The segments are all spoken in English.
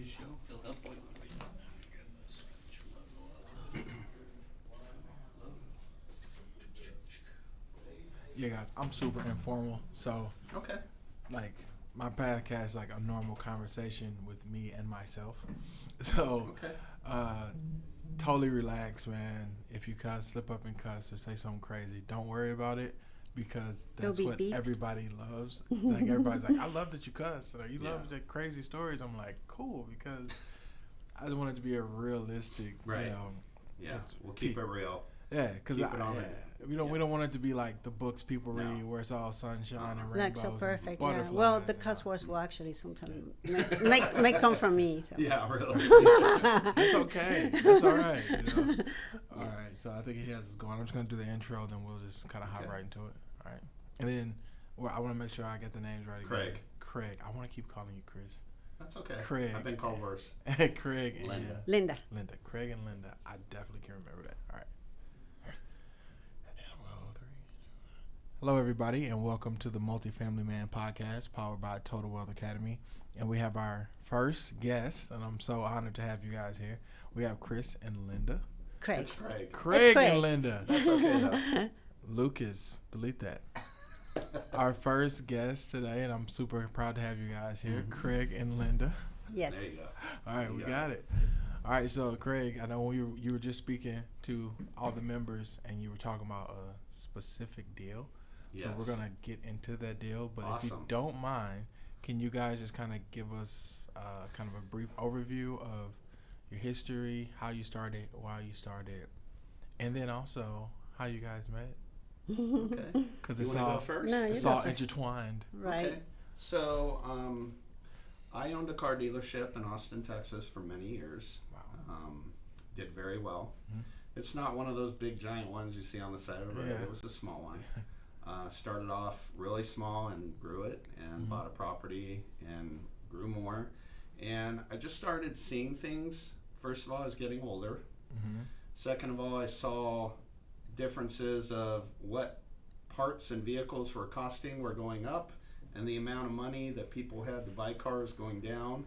show. He'll help you. Yeah, guys, I'm super informal, so Okay. like my podcast is like a normal conversation with me and myself. So, Okay. totally relax, man. If you cuss, slip up and cuss or say something crazy, don't worry about it because that's be what beeped. everybody loves. Like everybody's like, I love that you cuss or you Yeah. love the crazy stories. I'm like, cool, because I just want it to be a realistic, Right. you know. Yeah. it's We'll keep it real. Yeah, because Keep it on it. we don't want it to be like the books people No. read where it's all sunshine and rainbows Like so and perfect, yeah. butterflies. Well, the and cuss all. words will actually sometimes may come from me. So. Yeah, really. That's okay. That's all right. You know? All right. So I think he has us going. I'm just gonna do the intro, then we'll just kind of hop Okay. right into it. All right. And then, I want to make sure I get the names right. Craig. Again. Craig. I want to keep calling you Chris. That's okay. Craig. I've been called worse. Craig and Linda. Linda. Linda. Craig and Linda. I definitely can remember that. All right. Hello, everybody, and welcome to the Multifamily Man podcast powered by Total Wealth Academy. And we have our first guest, and I'm so honored to have you guys here. We have Chris and Linda. Craig. It's Craig. Craig Craig. and Linda. That's okay though. Lucas, delete that. Our first guest today, and I'm super proud to have you guys here, Craig and Linda. Yes. All right, You we got got it. All right, so Craig, I know when you were just speaking to all the members, and you were talking about a specific deal. So Yes. we're going to get into that deal. But if you Awesome. don't mind, can you guys just kind of give us kind of a brief overview of your history, how you started, why you started, and then also how you guys met? Okay. Because You it's want to all, go first? No, you it's go all first. intertwined. Right. Okay. So, I owned a car dealership in Austin, Texas for many years. Wow. Did very well. Mhm. It's not one of those big giant ones you see on the side of the road. Yeah. It was a small one. Started off really small and grew it and bought a property and grew more. And I just started seeing things. First of all, I was getting older. Mm-hmm. Second of all, I saw differences of what parts and vehicles were costing were going up and the amount of money that people had to buy cars going down.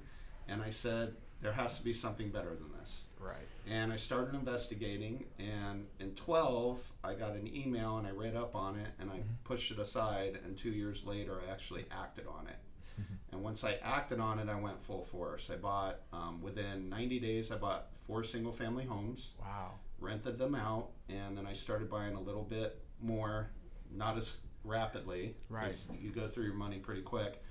And I said, there has to be something better than this. Right. And I started investigating, and in 12, I got an email and I read up on it and I pushed it aside, and 2 years later, I actually acted on it. And once I acted on it, I went full force. I bought, within 90 days, I bought 4 single-family homes, Wow. rented them out, and then I started buying a little bit more, not as rapidly. Right. 'Cause you go through your money pretty quick.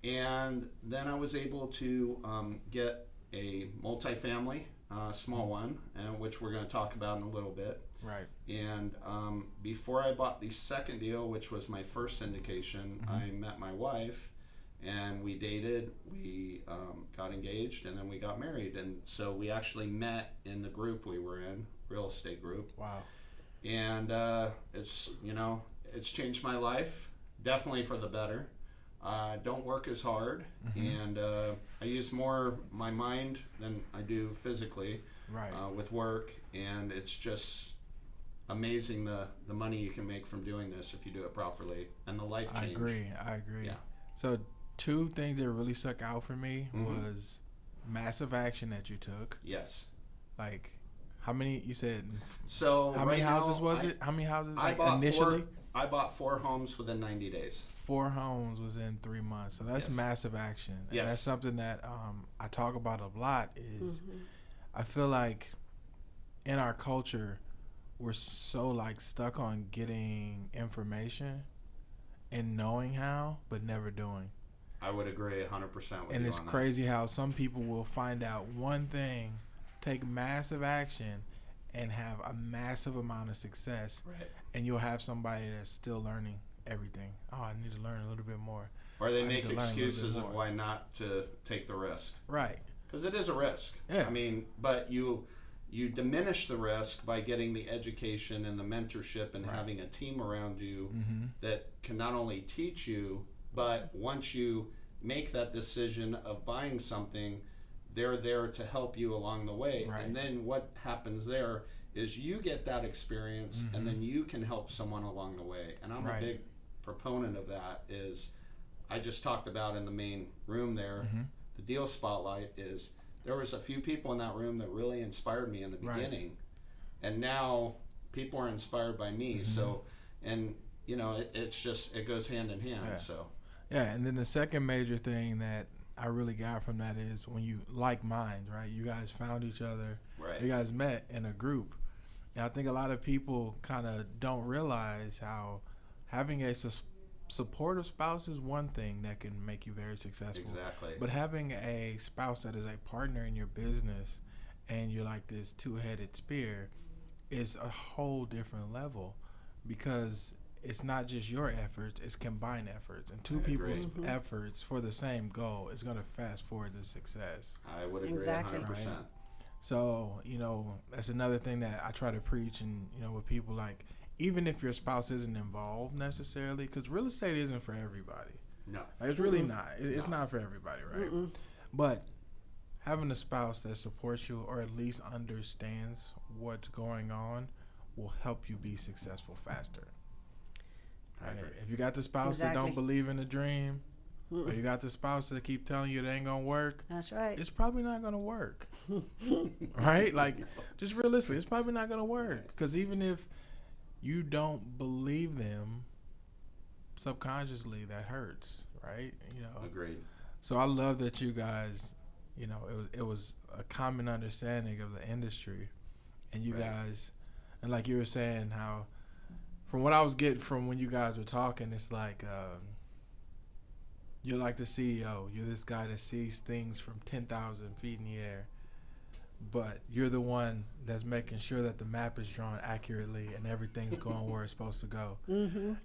And then I was able to get a multifamily, small one, which we're going to talk about in a little bit. Right. And before I bought the second deal, which was my first syndication, I met my wife, and we dated, we got engaged, and then we got married. And so we actually met in the group we were in, real estate group. Wow. And it's changed my life, definitely for the better. Don't work as hard, and I use more my mind than I do physically Right. with work, and it's just amazing the money you can make from doing this if you do it properly, and the life change. I agree. Yeah. So 2 things that really stuck out for me Mhm. was massive action that you took. Yes. Like, how many, you said, So how many right houses now, was it? How many houses I like, bought initially? I bought 4 homes within 90 days. 4 homes was in 3 months. So that's Yes. massive action. And Yes. that's something that I talk about a lot is I feel like in our culture, we're so like stuck on getting information and knowing how, but never doing. I would agree 100% with And you it's on that. crazy how some people will find out one thing, take massive action, and have a massive amount of success. Right. And you'll have somebody that's still learning everything. Oh, I need to learn a little bit more. Or they I need make to learn a little bit excuses of more. why not to take the risk. Right. Because it is a risk. Yeah. I mean, but you diminish the risk by getting the education and the mentorship and Right. having a team around you Mm-hmm. that can not only teach you, but once you make that decision of buying something, they're there to help you along the way. Right. And then what happens there is you get that experience, and then you can help someone along the way. And I'm Right. a big proponent of that. Is I just talked about in the main room there, the deal spotlight is there was a few people in that room that really inspired me in the beginning, and now people are inspired by me. So, and you know, it's just, it goes hand in hand. So yeah, and then the second major thing that I really got from that is when you like minds, right? You guys found each other. Right. You guys met in a group. And I think a lot of people kind of don't realize how having a supportive spouse is one thing that can make you very successful. Exactly. But having a spouse that is a partner in your business and you're like this two-headed spear is a whole different level, because it's not just your efforts, it's combined efforts. And two people's efforts for the same goal is going to fast forward the success. I would agree 100%. Right? So, you know, that's another thing that I try to preach, and, you know, with people, like, even if your spouse isn't involved necessarily, because real estate isn't for everybody. No. It's really not. It's not for everybody, right? But having a spouse that supports you or at least understands what's going on will help you be successful faster. Right? If you got the spouse that don't believe in the dream, or you got the spouse that keep telling you it ain't gonna work, that's right. It's probably not gonna work. Right? Like, just realistically, it's probably not gonna work. Because even if you don't believe them, subconsciously that hurts, right? You know. Agreed. So I love that you guys, you know, it was a common understanding of the industry, and you guys, and like you were saying, how from what I was getting from when you guys were talking, it's like you're like the CEO. You're this guy that sees things from 10,000 feet in the air, but you're the one that's making sure that the map is drawn accurately and everything's going where it's supposed to go.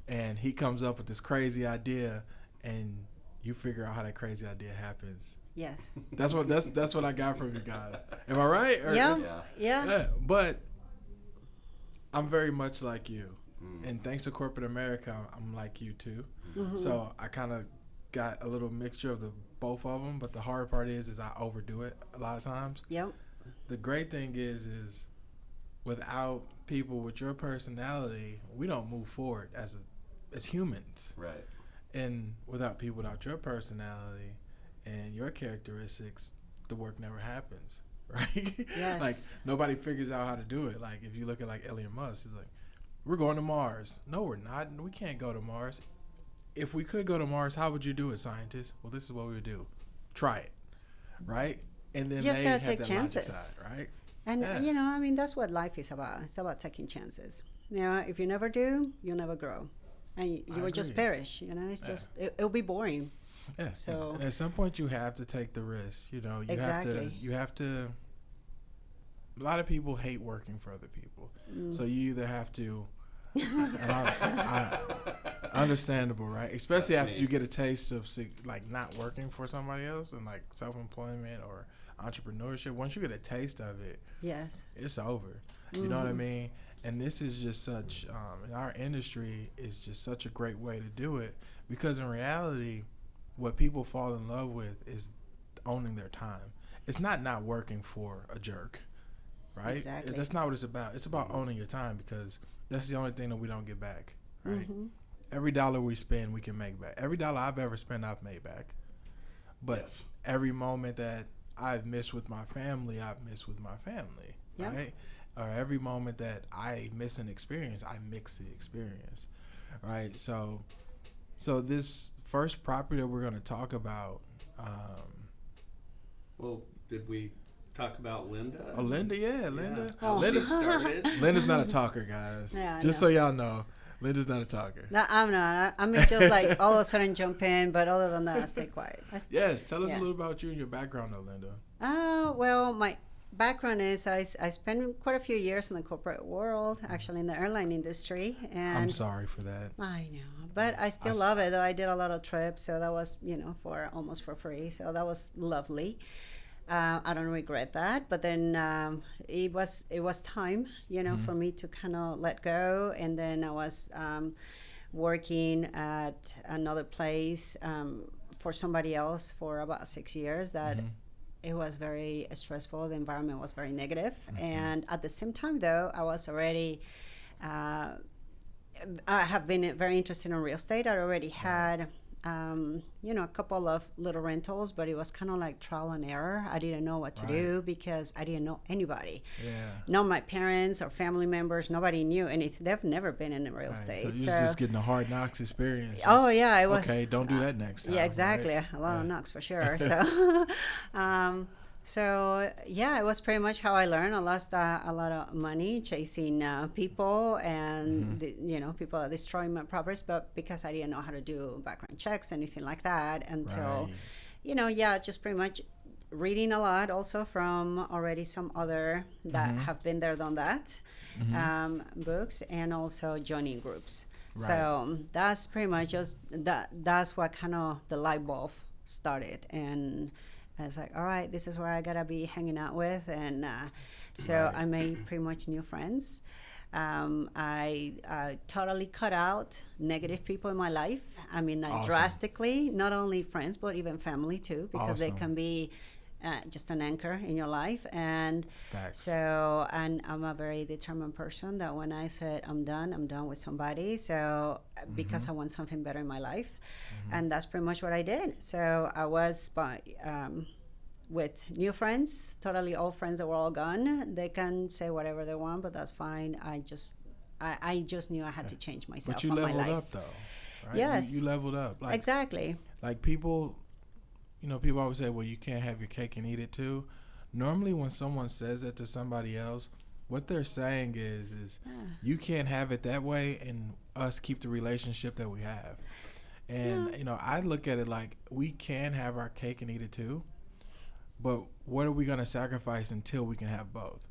And he comes up with this crazy idea, and you figure out how that crazy idea happens. Yes. That's what I got from you guys. Am I right? Yeah. But I'm very much like you. And thanks to corporate America, I'm like you too. So I kind of got a little mixture of the both of them, but the hard part is I overdo it a lot of times. Yep. The great thing is without people with your personality, we don't move forward as humans. Right. And without people without your personality and your characteristics, the work never happens, right? Yes. Like, nobody figures out how to do it. Like, if you look at, like, Elon Musk, he's like, we're going to Mars. No, we're not. We can't go to Mars. If we could go to Mars, how would you do it, scientists? Well, this is what we would do. Try it, right? And then just they gotta have take that chances, side, right? And you know, I mean, that's what life is about. It's about taking chances. You know, if you never do, you'll never grow, and you will just perish. You know, it's just it'll be boring. Yeah. So and at some point, you have to take the risk. You know, you have to. A lot of people hate working for other people, so you either have to. And I understandable, right? Especially after you get a taste of, like, not working for somebody else and, like, self-employment or entrepreneurship. Once you get a taste of it, yes, it's over. You know what I mean? And this is just such, in our industry, is just such a great way to do it, because in reality, what people fall in love with is owning their time. It's not working for a jerk, right? Exactly. That's not what it's about. It's about owning your time, because that's the only thing that we don't get back, right? Every dollar we spend, we can make back. Every dollar I've ever spent, I've made back. But every moment that I've missed with my family, I've missed with my family, right? Or every moment that I miss an experience, I mix the experience, right? So this first property that we're going to talk about. Well, did we talk about Linda? Oh, Linda, yeah, Linda. Yeah. Linda's not a talker, guys. Yeah, just so y'all know, Linda's not a talker. No, I'm not. I'm just like all of a sudden jump in, but other than that, I stay quiet. Yes, tell us a little about you and your background, though, Linda. Well, my background is I spent quite a few years in the corporate world, actually in the airline industry. And I'm sorry for that. I know, but I still love it. Though I did a lot of trips, so that was, you know, for almost for free. So that was lovely. I don't regret that, but then it was time, you know, for me to kind of let go. And then I was working at another place for somebody else for about 6 years. That it was very stressful. The environment was very negative. And at the same time, though, I was already I have been very interested in real estate. I already had a couple of little rentals, but it was kind of like trial and error. I didn't know what to do because I didn't know anybody. Yeah. Not my parents or family members. Nobody knew anything. They've never been in real estate. So you're just getting a hard knocks experience. Oh yeah, it was. Okay, don't do that next time. Yeah, exactly. Right? A lot of knocks for sure. So, so yeah, it was pretty much how I learned. I lost a lot of money chasing people and people that destroy my properties, but because I didn't know how to do background checks, anything like that, until just pretty much reading a lot also from already some other that have been there, done that, books, and also joining groups. Right. So that's pretty much just that's what kind of the light bulb started, and I was like, all right, this is where I gotta be hanging out with, and so I made pretty much new friends. I totally cut out negative people in my life. I mean, drastically, not only friends, but even family too, because they can be just an anchor in your life. And so, and I'm a very determined person that when I said I'm done with somebody. So because I want something better in my life. And that's pretty much what I did. So I was with new friends, totally old friends that were all gone. They can say whatever they want, but that's fine. I just knew I had to change myself. But you leveled up though, right? Yes. You leveled up. Like, exactly. Like people always say, well, you can't have your cake and eat it too. Normally when someone says that to somebody else, what they're saying is you can't have it that way and us keep the relationship that we have. And, I look at it like we can have our cake and eat it too, but what are we going to sacrifice until we can have both?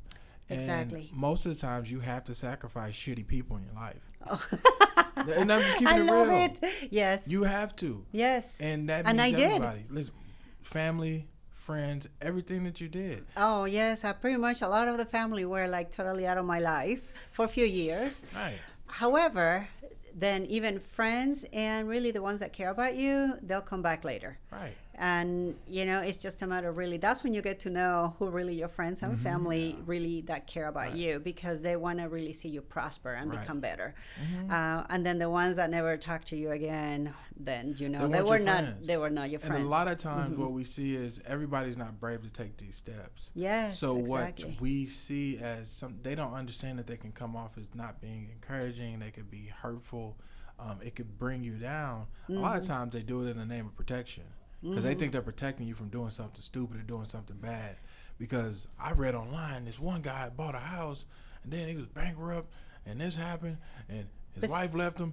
Exactly. And most of the times you have to sacrifice shitty people in your life. Oh. And I'm just keeping it real. I love it. Yes. You have to. Yes. And that means everybody. Listen, family, friends, everything that you did. Oh, yes. Pretty much a lot of the family were like totally out of my life for a few years. Right. However, then even friends and really the ones that care about you, they'll come back later. Right. And, it's just a matter of really, that's when you get to know who really your friends and family really that care about you, because they want to really see you prosper and become better. And then the ones that never talk to you again, then, they were not your friends. And a lot of times what we see is everybody's not brave to take these steps. Yes, so exactly. What we see as they don't understand that they can come off as not being encouraging. They could be hurtful. It could bring you down. A lot of times they do it in the name of protection. Because they think they're protecting you from doing something stupid or doing something bad. Because I read online, this one guy bought a house, and then he was bankrupt, and this happened, and his wife left him.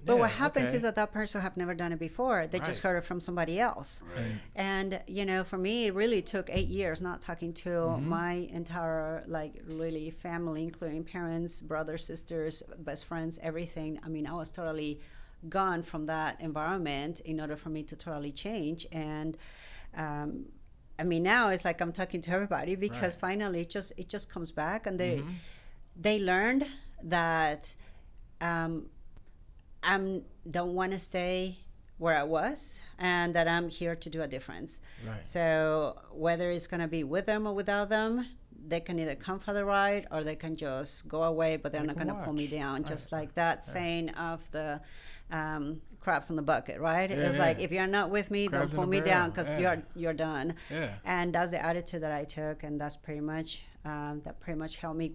But what happens is that person have never done it before. They just heard it from somebody else. Right. And, for me, it really took 8 years not talking to my entire, really family, including parents, brothers, sisters, best friends, everything. I mean, I was totally gone from that environment in order for me to totally change. And now it's like I'm talking to everybody because finally it just comes back, and they learned that I don't want to stay where I was, and that I'm here to do a difference. Right. So whether it's going to be with them or without them, they can either come for the ride or they can just go away, but they're not going to pull me down. Right. Just like that saying of the crabs in the bucket, right? It's like, if you're not with me, don't pull me down, because you're done. Yeah. And that's the attitude that I took, and that's pretty much helped me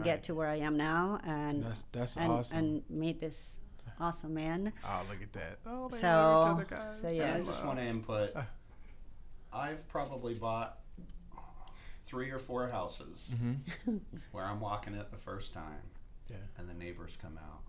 get to where I am now, and that's awesome. And meet this awesome man. Oh, look at that! Oh, they love each other, guys. So yes. I just want to input. I've probably bought 3 or 4 houses where I'm walking it the first time, and the neighbors come out,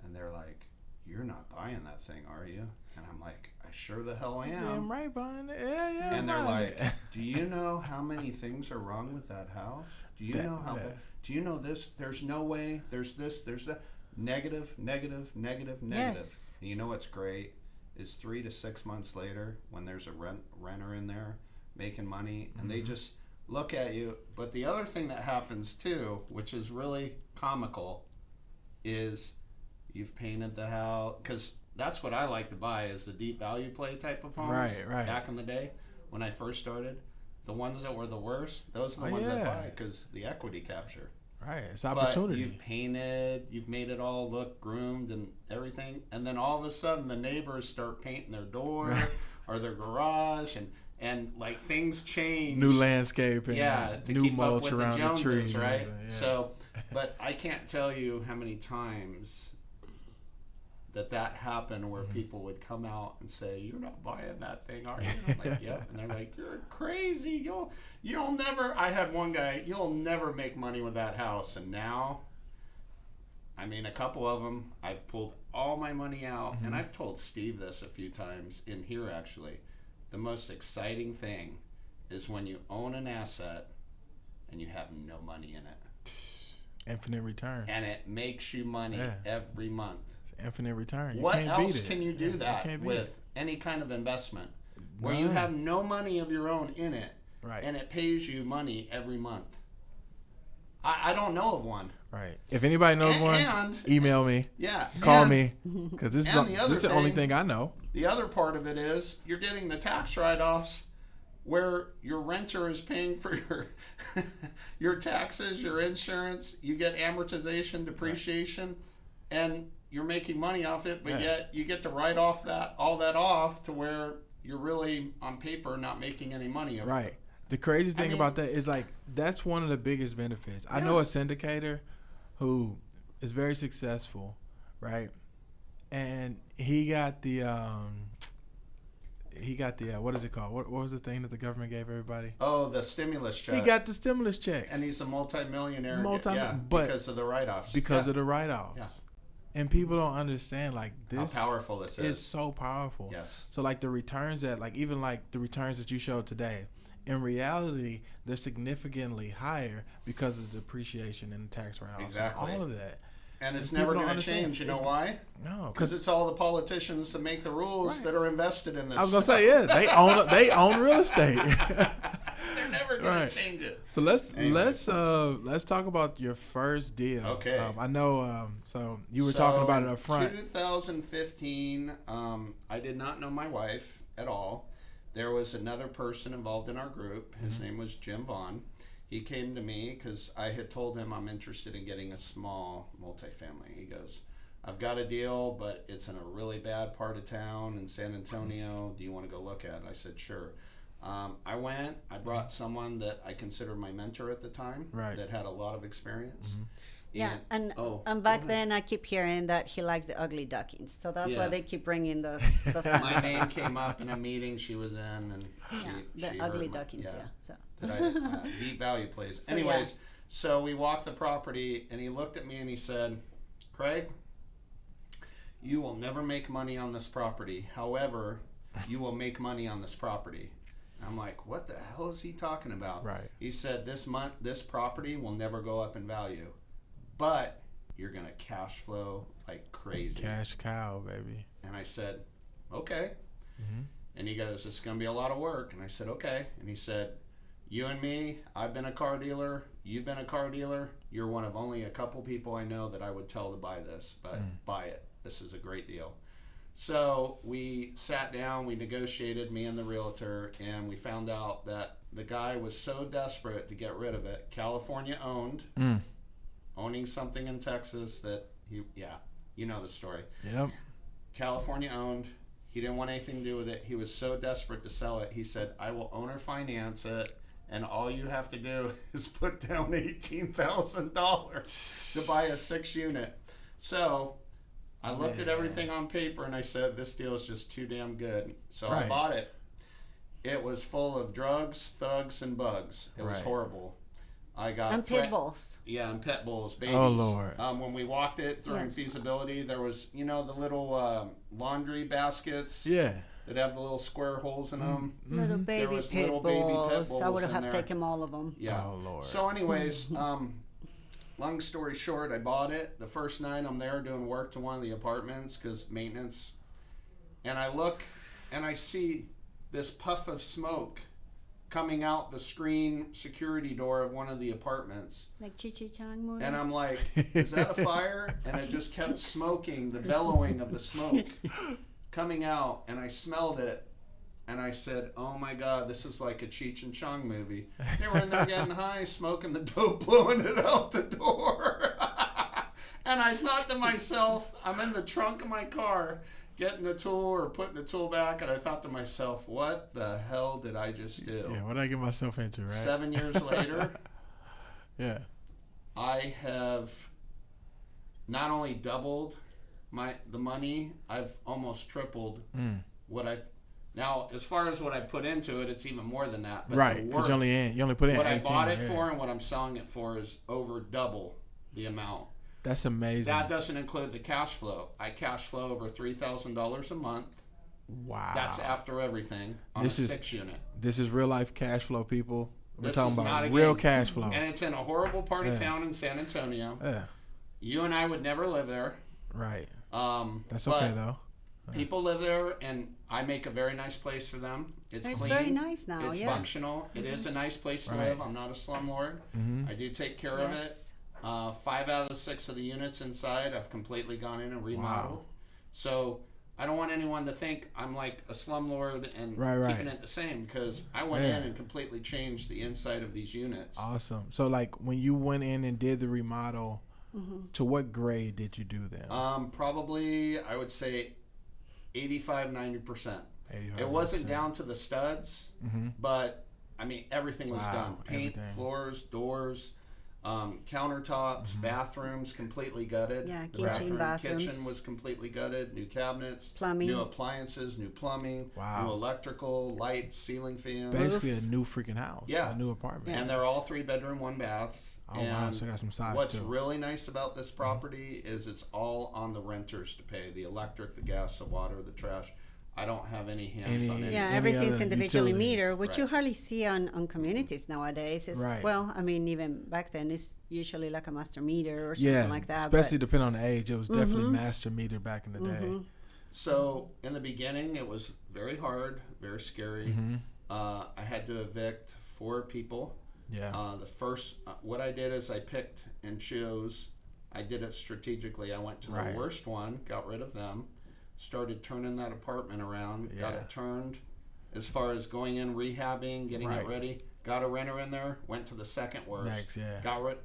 and they're like, "You're not buying that thing, are you?" And I'm like, "I sure the hell am." Yeah, I'm right buying it. Yeah. And they're like, "Do you know how many things are wrong with that house? Do you know how? Do you know this? There's no way. There's this. There's that. Negative. Yes. And you know what's great is 3 to 6 months later, when there's a renter in there making money, and they just look at you. But the other thing that happens too, which is really comical, is you've painted the house, because that's what I like to buy, is the deep value play type of homes. Right. Back in the day when I first started, the ones that were the worst, those are the ones I buy, because the equity capture. Right. It's But opportunity. you've painted, you've made it all look groomed and everything, and then all of a sudden the neighbors start painting their door or their garage, and like things change. New landscaping. Yeah, to new keep up mulch with the around the Joneses, trees. right? And, yeah. So, but I can't tell you how many times that happened where people would come out and say, "You're not buying that thing, are you?" And I'm like, "Yep." And they're like, "You're crazy. You'll never." I had one guy, "You'll never make money with that house." And now, I mean, a couple of them, I've pulled all my money out, and I've told Steve this a few times in here actually. The most exciting thing is when you own an asset and you have no money in it. Infinite return. And it makes you money every month. Infinite return. You What can't else beat it. can you do that can't beat with it. any kind of investment where you None. have no money of your own in it, Right. and it pays you money every month? I don't know of one. Right. If anybody knows one, email me, Yeah. call and me, because this and the other is the only thing- thing I know. The other part of it is you're getting the tax write-offs where your renter is paying for your taxes, your insurance. You get amortization, depreciation, and you're making money off it, but yet you get to write off all that off to where you're really on paper not making any money. Right. The crazy thing about that is like that's one of the biggest benefits. I know a syndicator who is very successful, right? And he got the what is it called? What was the thing that the government gave everybody? Oh, the stimulus check. He got the stimulus checks. And he's a multimillionaire. But because of the write-offs. Because of the write-offs. Yeah. And people don't understand like this. How powerful this is. It's so powerful. Yes. So like the returns that like even like the returns that you showed today, in reality, they're significantly higher because of the depreciation and the tax write-offs. Exactly. And all of that. And it's And never people going don't to change. You know why? No, Because it's all the politicians that make the rules Right. that are invested in this. I was gonna say, yeah, they own real estate. They're never going Right. to change it. So let's talk about your first deal. Okay. I know. So you were talking about it up front. 2015. I did not know my wife at all. There was another person involved in our group. His name was Jim Vaughn. He came to me because I had told him I'm interested in getting a small multifamily. He goes, "I've got a deal, but it's in a really bad part of town in San Antonio. Do you want to go look at it?" I said, "Sure." I went. I brought someone that I considered my mentor at the time, Right. that had a lot of experience. Yeah, and go back ahead. then I keep hearing that he likes the ugly ducklings, so that's Yeah. why they keep bringing those My name came up in a meeting she was in, and the she ugly heard ducklings. Yeah, so that I the value plays. So, Anyways, so we walked the property, and he looked at me and he said, "Craig, you will never make money on this property. However, you will make money on this property." I'm like, "What the hell is he talking about?" Right. He said, this property will never go up in value, but you're gonna cash flow like crazy." Cash cow, baby. And I said, "Okay." And he goes, "It's going to be a lot of work." And I said, "Okay." And he said, "You and me, I've been a car dealer. You've been a car dealer. You're one of only a couple people I know that I would tell to buy this, but buy it. This is a great deal." So we sat down, we negotiated, me and the realtor, and we found out that the guy was so desperate to get rid of it, California owned, owning something in Texas that you know the story. Yep. California owned. He didn't want anything to do with it. He was so desperate to sell it. He said, "I will owner finance it, and all you have to do is put down $18,000 to buy a 6-unit." So I looked at everything on paper and I said, "This deal is just too damn good." So I Right. bought it. It was full of drugs, thugs, and bugs. It was Right. horrible. I got and pit bulls. Yeah, and pet bulls, babies. Oh, Lord. When we walked it during Yes. feasibility, there was, the little laundry baskets Yeah. that have the little square holes in them. Little baby was pit little baby pit bulls. I bulls would in have there. taken all of them. Yeah. Oh, Lord. So anyways, long story short, I bought it. The first night I'm there doing work to one of the apartments because maintenance. And I look and I see this puff of smoke coming out the screen security door of one of the apartments. Like Chi-Chi-Chang movie. And I'm like, "Is that a fire?" And it just kept smoking, the bellowing of the smoke coming out, and I smelled it. and I said, "Oh my God, this is like a Cheech and Chong movie." They were in there getting high, smoking the dope, blowing it out the door. And I thought to myself, I'm in the trunk of my car, getting a tool or putting a tool back, and I thought to myself, what the hell did I just do? Yeah, what did I get myself into, right? 7 years later, yeah. I have not only doubled the money, I've almost tripled what I've. Now, as far as what I put into it, it's even more than that. But right, because you only put in what 18. I bought it for and what I'm selling it for is over double the amount. That's amazing. That doesn't include the cash flow. I cash flow over $3,000 a month. Wow. That's after everything on This a is- 6-unit. This is real life cash flow, people. We're This talking is not about a real game. cash flow. And it's in a horrible part of Yeah. town in San Antonio. Yeah, You and I would never live there. right. That's but okay though. People live there, and I make a very nice place for them. It's It's clean. very nice now, It's yes. functional. It is a nice place to Right. live. I'm not a slumlord. I do take care of it. Yes. 5 out of the 6 of the units inside, I've completely gone in and remodeled. Wow. So I don't want anyone to think I'm like a slumlord and Right. keeping it the same, because I went Yeah. in and completely changed the inside of these units. Awesome. So, like, when you went in and did the remodel, to what grade did you do them? Probably, I would say 85-90%. 85%. It wasn't down to the studs, but I mean everything was Wow, done. Paint, everything. floors, doors, countertops, bathrooms completely gutted. Yeah, The kitchen, bathrooms. kitchen was completely gutted. New cabinets, Plumbing. new appliances, new plumbing, Wow. new electrical, lights, ceiling fans. Basically a new freaking house. Yeah. A new apartment. Yeah. And they're all 3-bedroom, 1-bath. Oh, and wow. So I got some size, what's too. really nice about this property is it's all on the renters to pay. The electric, the gas, the water, the trash. I don't have any hands on it. Yeah, Any everything's other individually utilities. metered, which you Right. hardly see on communities nowadays. It's, Right. Well, I mean, even back then, it's usually like a master meter or something Yeah, like that. especially depending on the age. It was definitely master meter back in the Mm-hmm. day. So in the beginning, it was very hard, very scary. I had to evict 4 people. Yeah. The first, what I did is I picked and chose. I did it strategically. I went to Right. the worst one, got rid of them, started turning that apartment around, got Yeah. it turned as far as going in, rehabbing, getting Right. it ready. Got a renter in there, went to the second worst. Next, yeah. Got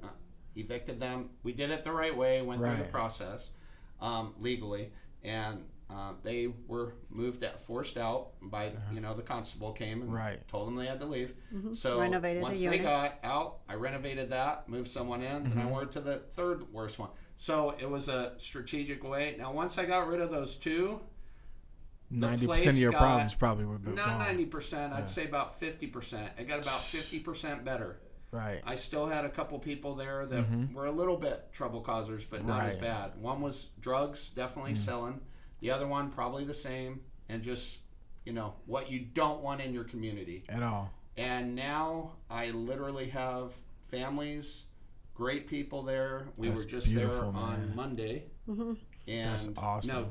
evicted them. We did it the right way, went through the Right. process legally, and they were forced out by the constable came and Right. told them they had to leave. So Renovated the once they unit. got out, I renovated that, moved someone in, and I went to the third worst one. So it was a strategic way. Now once I got rid of those 2, 90% of your got- problems probably would be not gone. 90%, I'd say about 50%. It got about 50% better. Right. I still had a couple people there that were a little bit trouble causers, but not as Right. bad. One was drugs, definitely selling. The other one, probably the same, and just, what you don't want in your community. At all. And now I literally have families, great people there. We That's were just there beautiful, on man. Monday. And That's awesome.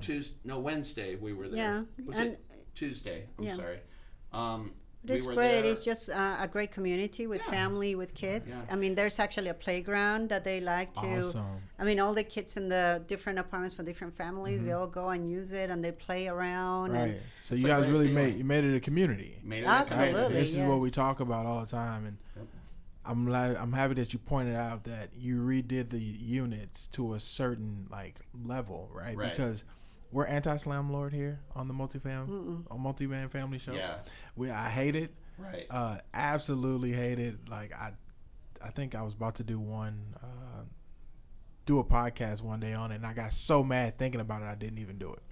Wednesday we were there. Yeah, Was and- it Tuesday? I'm Yeah. sorry. But it's we were great. there. It's just a great community with Yeah. family, with kids. Yeah. I mean, there's actually a playground that they like to. Awesome. I mean, all the kids in the different apartments for different families, they all go and use it and they play around. Right. And So It's you a guys great really feeling. made it a community. Made it a Absolutely. community. This is what we yes. talk about all the time, and Yep. I'm happy that you pointed out that you redid the units to a certain level, right? Right. Because we're anti-slumlord here on the multi-man family show. Yeah. I hate it. Right. Absolutely hate it. I think I was about to do do a podcast one day on it, and I got so mad thinking about it I didn't even do it.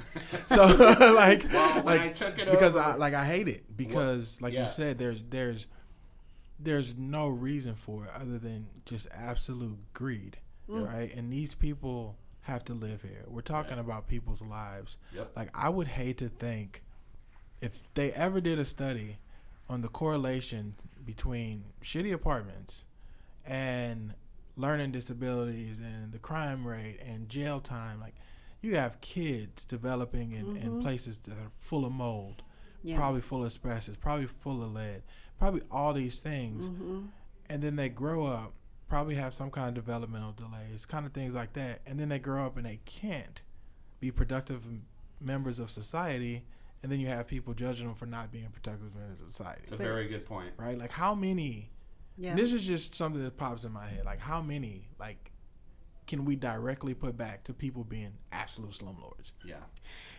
So Well, when I took it because over- I hate it because yeah. you said there's no reason for it other than just absolute greed, right? And these people have to live here. We're talking about people's lives. Yep. I would hate to think if they ever did a study on the correlation between shitty apartments and learning disabilities and the crime rate and jail time, you have kids developing in places that are full of mold, Yeah. probably full of asbestos, probably full of lead, probably all these things, and then they grow up, probably have some kind of developmental delays, kind of things like that, and then they grow up and they can't be productive members of society, and then you have people judging them for not being productive in society. It's a very good point. Right? Like how many? Yeah. And this is just something that pops in my head. Like how many? Like can we directly put back to people being absolute slumlords? Yeah.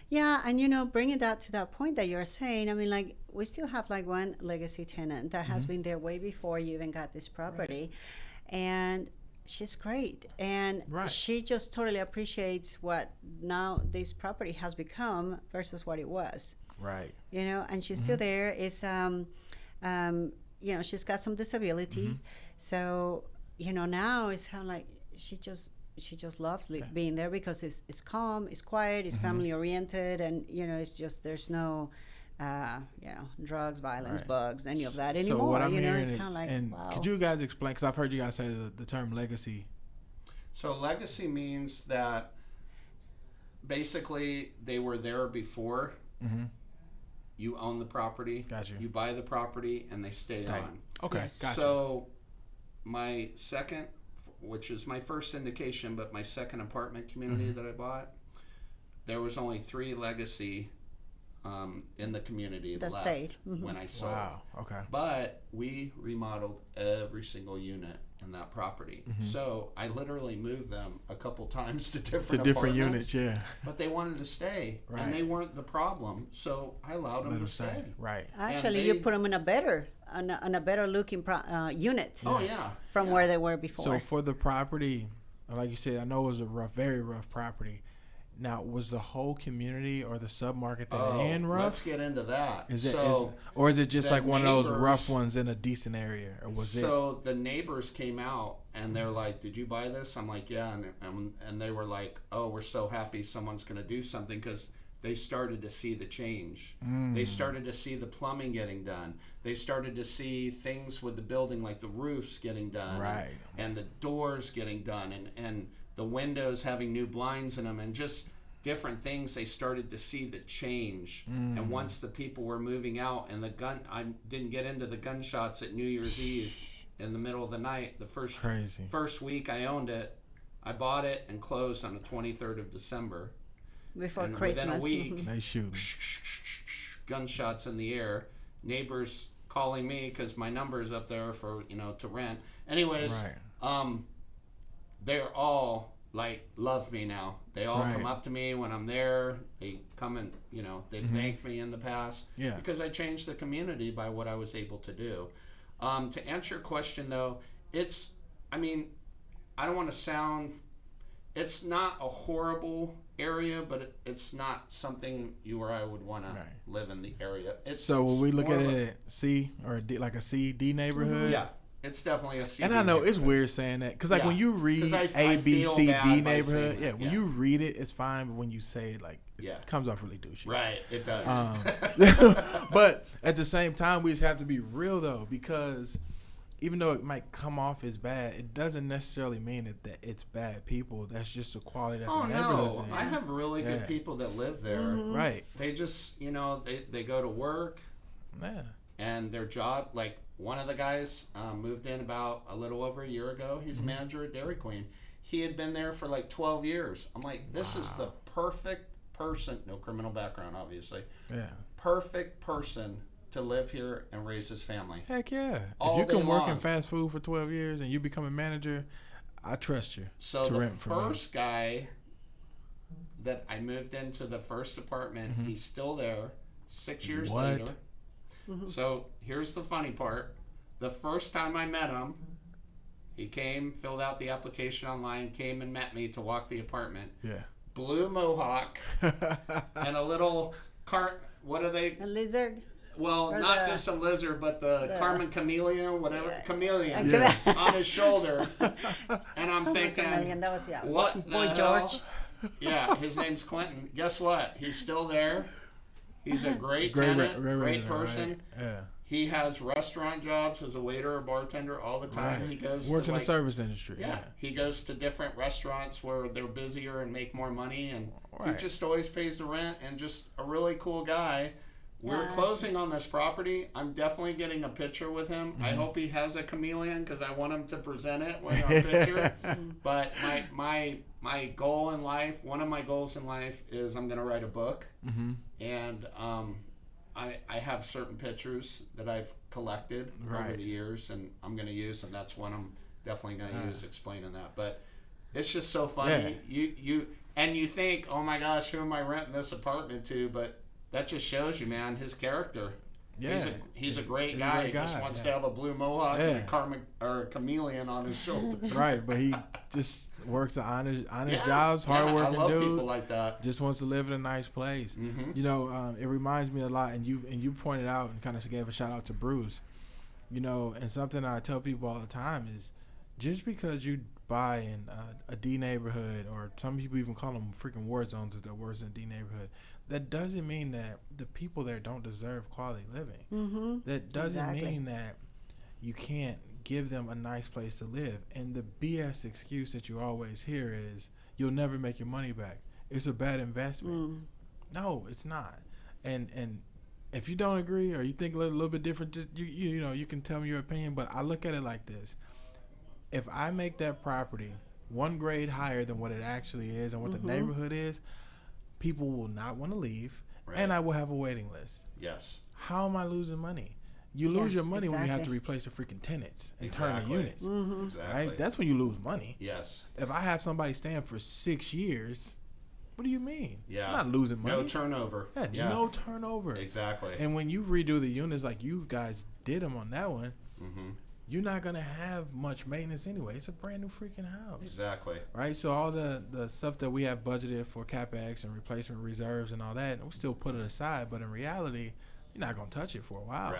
Yeah, and bringing that to that point that you're saying, I mean, like, we still have like one legacy tenant that has been there way before you even got this property, and she's great, and she just totally appreciates what now this property has become versus what it was. Right. And she's still there. It's she's got some disability, so now it's kind of like she just loves being there because it's calm, it's quiet, it's family oriented, and it's just there's no drugs, violence, bugs, any of that anymore. So what I'm hearing it's kind of like, wow. Could you guys explain? Because I've heard you guys say the term legacy. So legacy means that basically they were there before. You own the property. Gotcha. You buy the property, and they stay on. Okay. Yes. Gotcha. So my second, which is my first syndication, but my second apartment community that I bought, there was only 3 legacy in the community that left stayed when I sold. Wow. Okay. But we remodeled every single unit in that property. So I literally moved them a couple times to different units, yeah. But they wanted to stay, and they weren't the problem. So I allowed them to stay. Right. Actually, you put them in a better looking unit. Oh yeah. From where they were before. So for the property, like you said, I know it was a very rough property. Now, was the whole community or the submarket that in rough? Let's get into that. Is it just like one of those rough ones in a decent area, or was it? So the neighbors came out and they're like, "Did you buy this?" I'm like, "Yeah," and they were like, "Oh, we're so happy someone's going to do something," because they started to see the change. They started to see the plumbing getting done. They started to see things with the building, like the roofs getting done, and the doors getting done, and the windows having new blinds in them, and just different things. They started to see the change. And once the people were moving out, and I didn't get into the gunshots at New Year's Eve in the middle of the night. The first week I owned it, I bought it and closed on the 23rd of December. Before and Christmas. Within a week, they shoot gunshots in the air. Neighbors calling me because my number is up there for to rent. Anyways, they're all like love me now. They all come up to me when I'm there. They come and they've thanked me in the past because I changed the community by what I was able to do. To answer your question though, I don't want to sound. It's not a horrible area, but it's not something you or I would want to live in the area. So when we look at it C or a D, like a C, D neighborhood? Yeah, it's definitely a C. And I know it's weird saying that because when you read A, B, C, D neighborhood, when you read it, it's fine. But when you say it, it comes off really douchey. Right, it does. But at the same time, we just have to be real though, because even though it might come off as bad, it doesn't necessarily mean that it's bad people. That's just the quality that the neighborhood's in. I have really good people that live there. Right. They just, they go to work. Yeah. And their job, like one of the guys moved in about a little over a year ago. He's a manager at Dairy Queen. He had been there for like 12 years. I'm like, this is the perfect person. No criminal background, obviously. Yeah. Perfect person to live here and raise his family. Heck yeah. If you can work in fast food for 12 years and you become a manager, I trust you. So the first guy that I moved into the first apartment, he's still there 6 years later. So here's the funny part. The first time I met him, he came, filled out the application online, came and met me to walk the apartment. Yeah. Blue mohawk and a little what are they? A lizard? Well, or not just a lizard, but the Carmen Chameleon, chameleon on his shoulder. And I'm thinking, that was, what Boy the George. Hell? Yeah, his name's Clinton. Guess what? He's still there. He's a great tenant, great person. Right. Yeah. He has restaurant jobs as a waiter or bartender all the time. Right. He goes works in the service industry. Yeah, he goes to different restaurants where they're busier and make more money, and he just always pays the rent. And just a really cool guy. We're closing on this property. I'm definitely getting a picture with him. I hope he has a chameleon because I want him to present it with our picture. But my goal in life, one of my goals in life is I'm going to write a book. And I have certain pictures that I've collected over the years, and I'm going to use, and that's one I'm definitely going to use explaining that. But it's just so funny. You think, oh my gosh, who am I renting this apartment to? But that just shows you, man, his character. Yeah, he's a great guy. He just wants to have a blue mohawk and a chameleon on his shoulder. Right, but he just works honest jobs, hardworking I love dude. People like that. Just wants to live in a nice place. You know, it reminds me a lot, and you pointed out and kind of gave a shout out to Bruce. You know, and something I tell people all the time is, just because you buy in a D neighborhood, or some people even call them freaking war zones, is the worst in D neighborhood. That doesn't mean that the people there don't deserve quality living. That doesn't mean that you can't give them a nice place to live. And the BS excuse that you always hear is, you'll never make your money back. It's a bad investment. No, it's not. And if you don't agree, or you think a little bit different, just you know, you can tell me your opinion. But I look at it like this: if I make that property one grade higher than what it actually is and what the neighborhood is, people will not want to leave, and I will have a waiting list. Yes. How am I losing money? You lose your money when you have to replace the freaking tenants and turn the units. Exactly. Right? That's when you lose money. Yes. If I have somebody staying for 6 years, what do you mean? Yeah. I'm not losing money. No turnover. Yeah, no turnover. Exactly. And when you redo the units like you guys did them on that one, you're not going to have much maintenance anyway. It's a brand new freaking house. Exactly. Right? So all the stuff that we have budgeted for CapEx and replacement reserves and all that, we still put it aside. But in reality, you're not going to touch it for a while.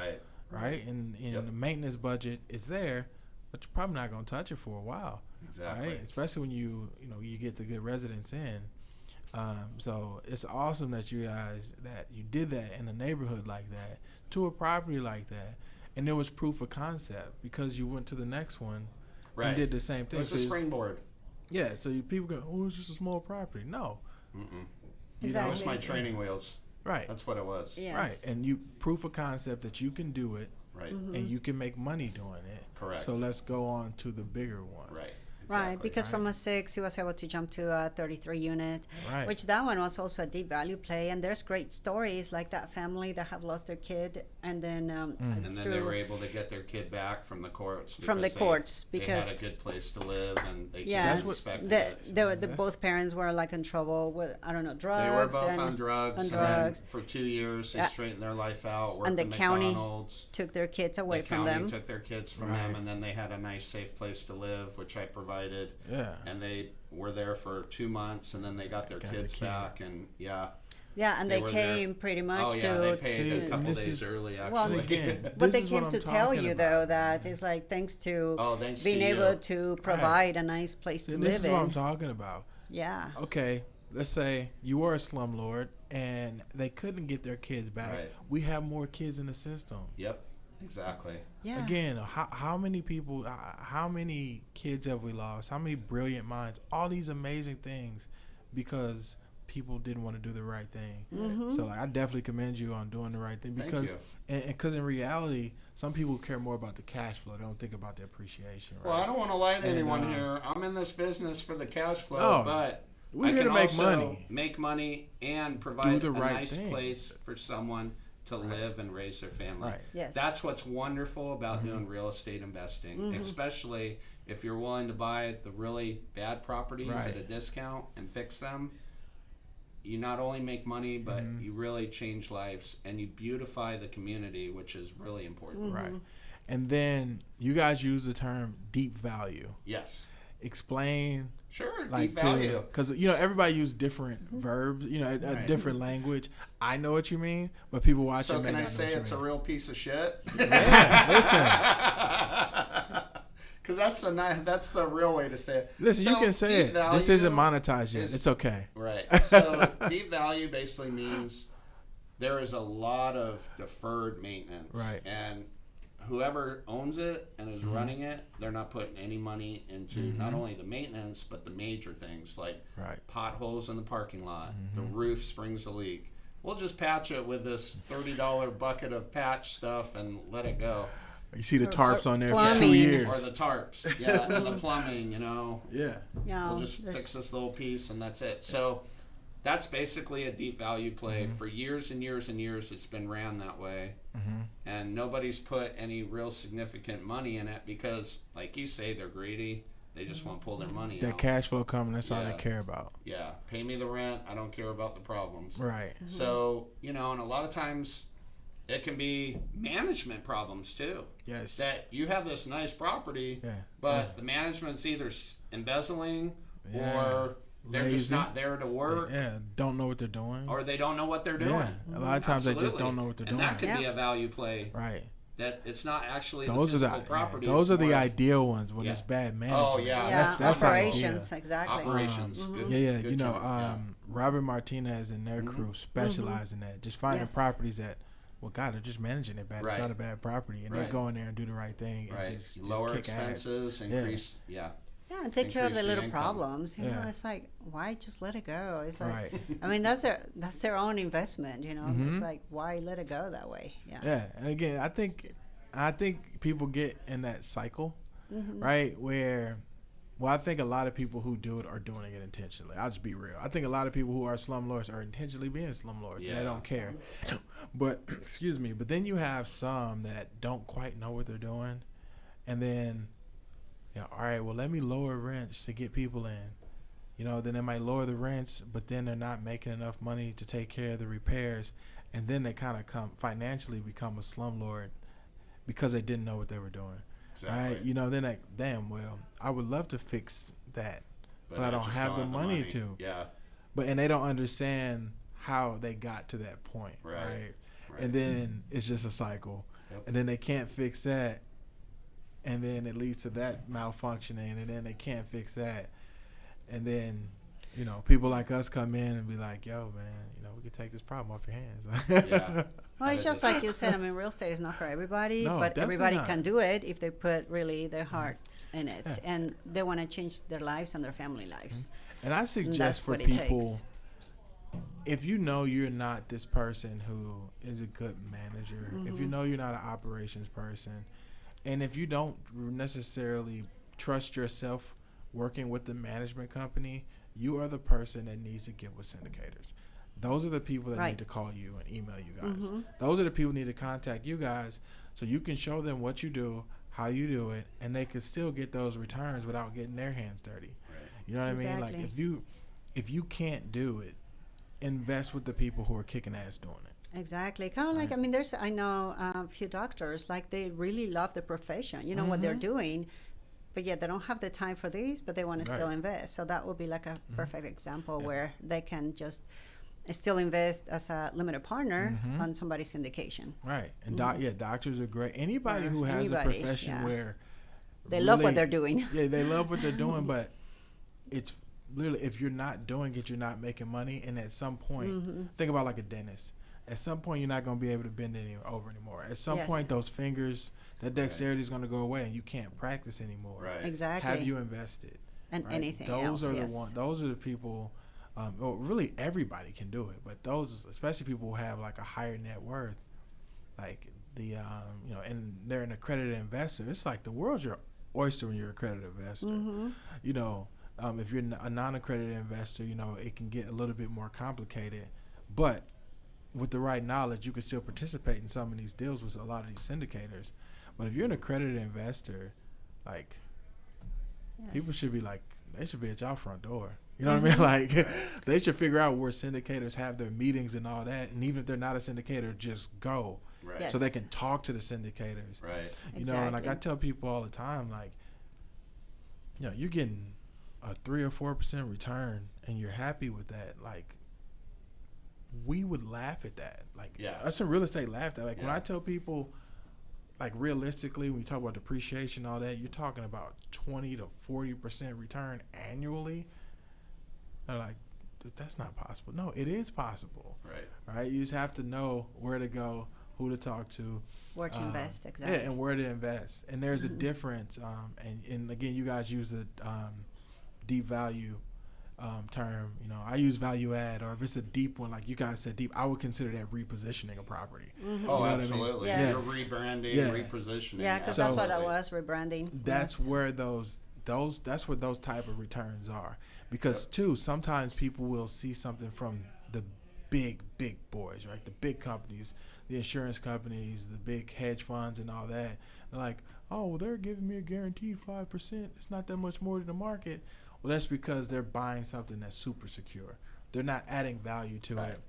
Right? And the maintenance budget is there, but you're probably not going to touch it for a while. Exactly. Right? Especially when you get the good residents in. So it's awesome that you guys, that you did that in a neighborhood like that, to a property like that. And there was proof of concept because you went to the next one and did the same thing. It was a springboard. Yeah, so people go, oh, it's just a small property. No. Exactly. That was my training wheels. Right. That's what it was. Yes. Right. And you proof of concept that you can do it. Right. And you can make money doing it. Correct. So let's go on to the bigger one. Right. Right, because from a 6, he was able to jump to a 33 unit, which that one was also a deep value play. And there's great stories like that family that have lost their kid, and then and then they were able to get their kid back from the courts. Because they had a good place to live, and they both parents were like in trouble with drugs. They were both on drugs. And for 2 years, they straightened their life out. Worked and the county McDonald's. took their kids away from them. Took their kids from them, and then they had a nice, safe place to live, which I provided. And they were there for 2 months, and then they got their kids back, and and they came pretty much they paid a couple days early, actually. Well, again, but they came to tell you, though, that it's like thanks to being able to provide a nice place to live in. This is what I'm talking about. Yeah. Okay, let's say you were a slumlord, and they couldn't get their kids back. Right. We have more kids in the system. Yep. Exactly. Yeah. Again, how many people, how many kids have we lost? How many brilliant minds? All these amazing things because people didn't want to do the right thing. So I definitely commend you on doing the right thing because because in reality, some people care more about the cash flow. They don't think about the appreciation. Right? Well, I don't want to lie to anyone here. I'm in this business for the cash flow, but we're here to make money. Make money and provide a nice place for someone to live and raise their family. Right. Yes. That's what's wonderful about doing real estate investing, especially if you're willing to buy the really bad properties at a discount and fix them. You not only make money, but you really change lives and you beautify the community, which is really important. Right. And then you guys use the term deep value. Yes. Explain. Sure, like deep value. Because everybody use different verbs, a different language. I know what you mean, but people watching. So can I say it's a real piece of shit? Yeah, listen. Because that's the real way to say it. Listen, you can say it. This isn't monetized yet. It's okay. Right. So deep value basically means there is a lot of deferred maintenance. Right. And whoever owns it and is running it, they're not putting any money into not only the maintenance, but the major things like potholes in the parking lot, the roof springs a leak, we'll just patch it with this $30 bucket of patch stuff and let it go. You see the tarps on there for plumbing. 2 years. Or the tarps, yeah, and the plumbing, you know. Yeah. Yeah, We'll just fix this little piece and that's it. So that's basically a deep value play. For years and years and years, it's been ran that way. And nobody's put any real significant money in it because, like you say, they're greedy. They just want to pull their money That out. cash flow coming, that's all they Yeah. care about. Yeah, pay me the rent. I don't care about the problems. Right. So, you know, and a lot of times it can be management problems too. Yes. That you have this nice property, Yeah. but the management's either embezzling Yeah. or they're just Lazy. not there to work. Yeah. Don't know what they're doing. Or they don't know what they're doing. Yeah. A lot of times they just Absolutely. don't know what they're and doing. that could be Yeah. a value play. Right. That it's not actually Those the are the physical property. those are it's the more ideal ones when Yeah. it's bad management. Oh, yeah. Yeah, That's operations, ideal. exactly. operations. Good- Yeah, good you know, term, Robert Martinez and their crew specialize in that. Just finding Yes. properties that, well, God, they're just managing it bad. Right. It's not a bad property, and they Right. go in there and do the right thing and right. just Lower kick expenses, ass. increase. Yeah. Yeah, and take care of the Increase the little income. problems. You know, Yeah. it's like, why just let it go? It's like, Right. I mean, that's their own investment. You know, it's like, why let it go that way? Yeah. Yeah, and again, I think people get in that cycle, right? Where, well, I think a lot of people who do it are doing it intentionally. I'll just be real. I think a lot of people who are slumlords are intentionally being slumlords, and Yeah. they don't care. But excuse me. But then you have some that don't quite know what they're doing, and then, you know, all right, well, let me lower rents to get people in. You know, then they might lower the rents, but then they're not making enough money to take care of the repairs, and then they kind of financially become a slumlord because they didn't know what they were doing. Exactly. Right? You know, then like, damn, well, I would love to fix that, but I don't just have the money to. Yeah. And they don't understand how they got to that point, Right. right? Right. And then it's just a cycle. Yep. And then they can't fix that, and then it leads to that malfunctioning, and then they can't fix that. And then, you know, people like us come in and be like, yo, man, you know, we could take this problem off your hands. Yeah. Well, it's just like you said. I mean, real estate is not for everybody, No, but definitely everybody not. can do it if they put really their heart in it, and they want to change their lives and their family lives. And I That's suggest for what it people, takes. if you know you're not this person who is a good manager, if you know you're not an operations person, and if you don't necessarily trust yourself working with the management company, you are the person that needs to get with syndicators. Those are the people that Right. need to call you and email you guys. Those are the people who need to contact you guys so you can show them what you do, how you do it, and they can still get those returns without getting their hands dirty. You know what I mean? Like Exactly. if you can't do it, invest with the people who are kicking ass doing it. Exactly. Kind of like, I mean, I know a few doctors, like they really love the profession, you know, what Mm-hmm. they're doing, but yet they don't have the time for this, but they want to still Right. invest. So that would be like a perfect example where they can just still invest as a limited partner on somebody's syndication. Right. And doctors are great. Anybody Yeah, who has anybody, a profession yeah. where They love what really- they're doing. Yeah, they love what they're doing, but it's literally, if you're not doing it, you're not making money. And at some point, think about like a dentist. At some point, you're not going to be able to bend over anymore. At some Yes. point, those fingers, that dexterity is going to go away, and you can't practice anymore. Right. Exactly. Have you invested? And right? anything Those else, are yes. the one. Those are the people. Well, really, everybody can do it, but those, especially people who have like a higher net worth, like the you know, and they're an accredited investor. It's like the world's your oyster when you're an accredited investor. You know, if you're a non-accredited investor, you know, it can get a little bit more complicated, but with the right knowledge, you can still participate in some of these deals with a lot of these syndicators. But if you're an accredited investor, like, people should be like, they should be at y'all front door. You know what I mean? Like, they should figure out where syndicators have their meetings and all that. And even if they're not a syndicator, just go. Right. Yes. So they can talk to the syndicators. Right. You know, and like I Exactly. tell people all the time, like, you know, you're getting a 3 or 4% return and you're happy with that. Like, we would laugh at that. Like, Yeah. us in real estate laugh at that. Like, when Yeah. I tell people, like, realistically, when you talk about depreciation and all that, you're talking about 20 to 40% return annually. They're like, that's not possible. No, it is possible. Right. Right? You just have to know where to go, who to talk to. Where to invest, exactly. Yeah, and where to invest. And there's a difference. And again, you guys use the deep value term, I use value add, or if it's a deep one, like you guys said deep, I would consider that repositioning a property. Mm-hmm. Oh, You know absolutely. Yes. You're rebranding, Yeah. repositioning. Yeah, because So- that's what I was rebranding. That's Yes. where that's where those type of returns are. Because too, sometimes people will see something from the big boys, right? The big companies, the insurance companies, the big hedge funds and all that. They're like, oh, well, they're giving me a guaranteed 5%. It's not that much more to the market. Well, that's because they're buying something that's super secure. They're not adding value to Right. it.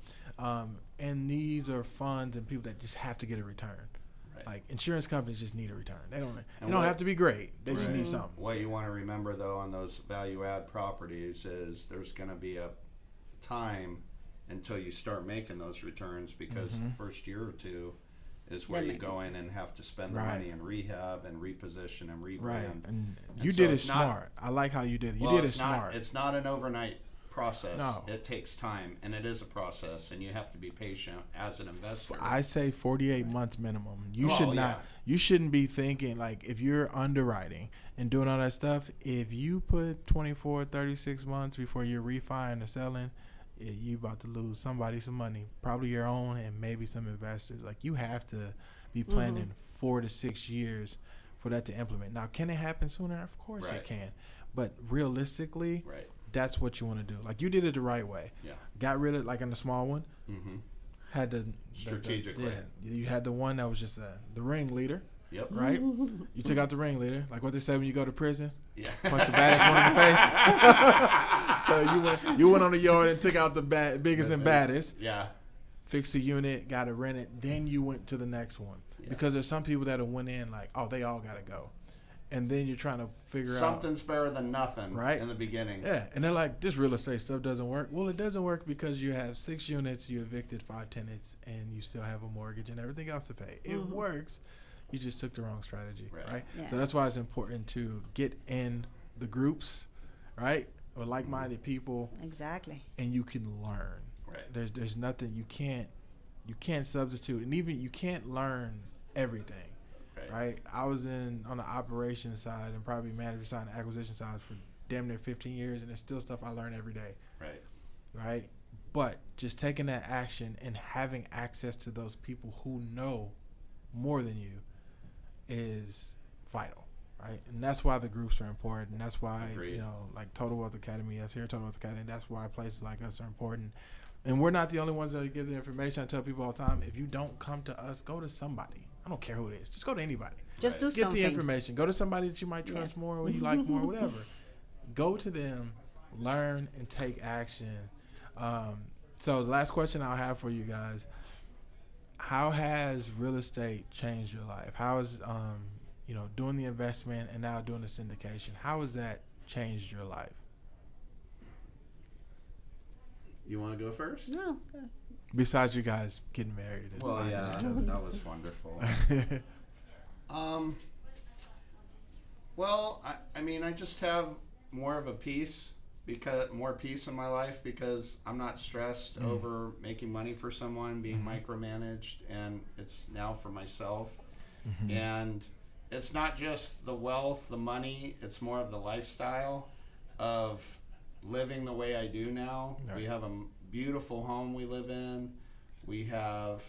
And these are funds and people that just have to get a return. Right. Like insurance companies just need a return. They don't what- have to be great. They just Right. need something. What you want to remember, though, on those value-add properties is there's going to be a time until you start making those returns, because the first year or two is where They you make- go in and have to spend the Right. money and rehab and reposition and rebrand. Right. And you so did it it's not- smart. I like how you did it. You Well, did it it's not- smart. It's not an overnight process. No. It takes time, and it is a process, and you have to be patient as an investor. I say 48 months minimum. You Oh, should yeah. not. You shouldn't be thinking like if you're underwriting and doing all that stuff. If you put 24, 36 months before you're refining or selling, you about to lose somebody some money, probably your own and maybe some investors. Like you have to be planning 4 to 6 years for that to implement. Now, can it happen sooner? Of course Right. it can, but realistically, Right. that's what you want to do. Like you did it the right way. Yeah. Got rid of like in the small one. Mm-hmm. Had the Strategically. you had the one that was just the ringleader, Yep. right? You took out the ringleader, like what they say when you go to prison, Yeah. punch the baddest one in the face. So you went on the yard and took out the biggest and baddest, Yeah. fixed the unit, got it rented, then you went to the next one. Yeah. Because there's some people that have went in like, oh, they all gotta go, and then you're trying to figure out. Something's better than nothing. Right. In the beginning. Yeah, and they're like, this real estate stuff doesn't work. Well, it doesn't work because you have 6 units, you evicted 5 tenants, and you still have a mortgage and everything else to pay. It works. You just took the wrong strategy, right? Yes. So that's why it's important to get in the groups, right, with like-minded people, Exactly. and you can learn. Right. There's nothing you can't substitute, and even you can't learn everything. Right. I was on the operations side and probably manager side and acquisition side for damn near 15 years, and there's still stuff I learn every day. Right. Right. But just taking that action and having access to those people who know more than you is vital. Right. And that's why the groups are important. And that's why, Agreed. like Total Wealth Academy, yes, here at Total Wealth Academy, that's why places like us are important. And we're not the only ones that give the information. I tell people all the time, if you don't come to us, go to somebody. I don't care who it is. Just go to anybody. Just Right. do Get something. the information. Go to somebody that you might trust Yes. more, or you like more, whatever. Go to them, learn, and take action. So the last question I'll have for you guys: how has real estate changed your life? How has doing the investment and now doing the syndication? How has that changed your life? You want to go first? No. Besides you guys getting married. and Well, finding yeah, each other. that was wonderful. Well, I mean, I just have more of a peace more peace in my life because I'm not stressed over making money for someone, being micromanaged, and it's now for myself. And it's not just the wealth, the money, it's more of the lifestyle of living the way I do now. Right. We have a beautiful home we live in. We have,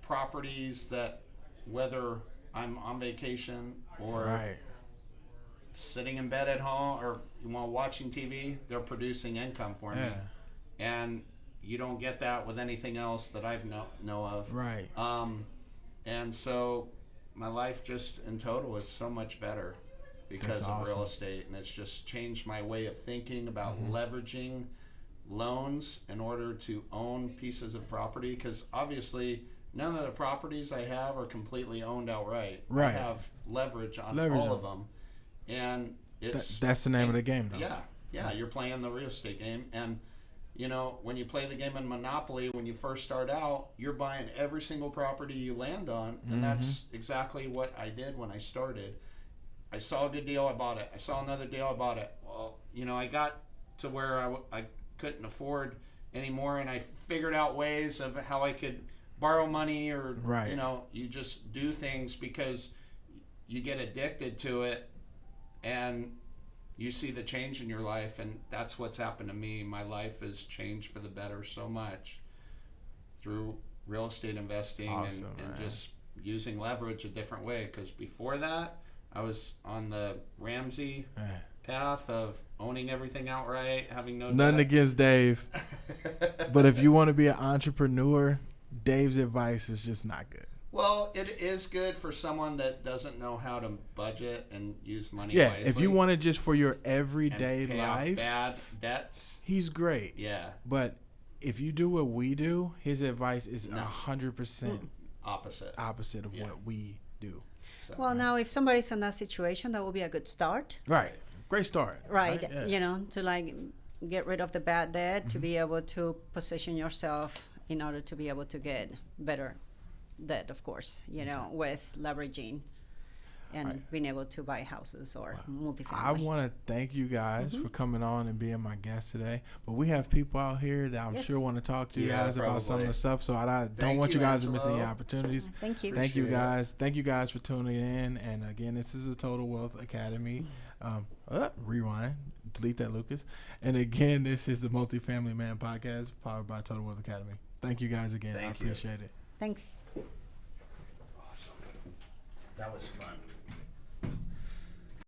properties that whether I'm on vacation or Right. sitting in bed at home or watching TV, they're producing income for me. Yeah. And you don't get that with anything else that I've know of. Right. And so my life just in total is so much better because That's of awesome. real estate, and it's just changed my way of thinking about leveraging loans in order to own pieces of property, because obviously none of the properties I have are completely owned outright. Right. I have leverage on Leverage all on of them, and it's That's the name of the game, though. yeah, you're playing the real estate game. And when you play the game in Monopoly, when you first start out, you're buying every single property you land on, and that's exactly what I did when I started. I saw a good deal, I bought it. I saw another deal, I bought it. Well, I got to where I couldn't afford anymore, and I figured out ways of how I could borrow money, or Right. you just do things because you get addicted to it, and you see the change in your life, and that's what's happened to me. My life has changed for the better so much through real estate investing. Awesome, and man. just using leverage a different way. Because before that, I was on the Ramsey path of owning everything outright, having no Nothing debt. against Dave, but if you want to be an entrepreneur, Dave's advice is just not good. Well, it is good for someone that doesn't know how to budget and use money Yeah, wisely. if you want it just for your and everyday pay off life, bad debts. he's great. Yeah. But if you do what we do, his advice is 100% Opposite. opposite of what we do. So, Well, now if somebody's in that situation, that would be a good start, Right. Great start. right? Yeah. You know, to like get rid of the bad debt, to be able to position yourself in order to be able to get better debt, of course, you know, with leveraging and being able to buy houses or multifamily. I want to thank you guys for coming on and being my guest today. But we have people out here that I'm Yes. sure want to talk to you Yeah, guys about some of probably. the stuff. So I don't Thank want you you, guys to miss any Angelo. opportunities. Thank you. Thank you Appreciate it. guys. Thank you guys for tuning in. And again, this is the Total Wealth Academy. Rewind. Delete that, Lucas. And again, this is the Multifamily Man podcast powered by Total Wealth Academy. Thank you guys again. Thank I you. appreciate it. Thanks. Awesome. That was fun.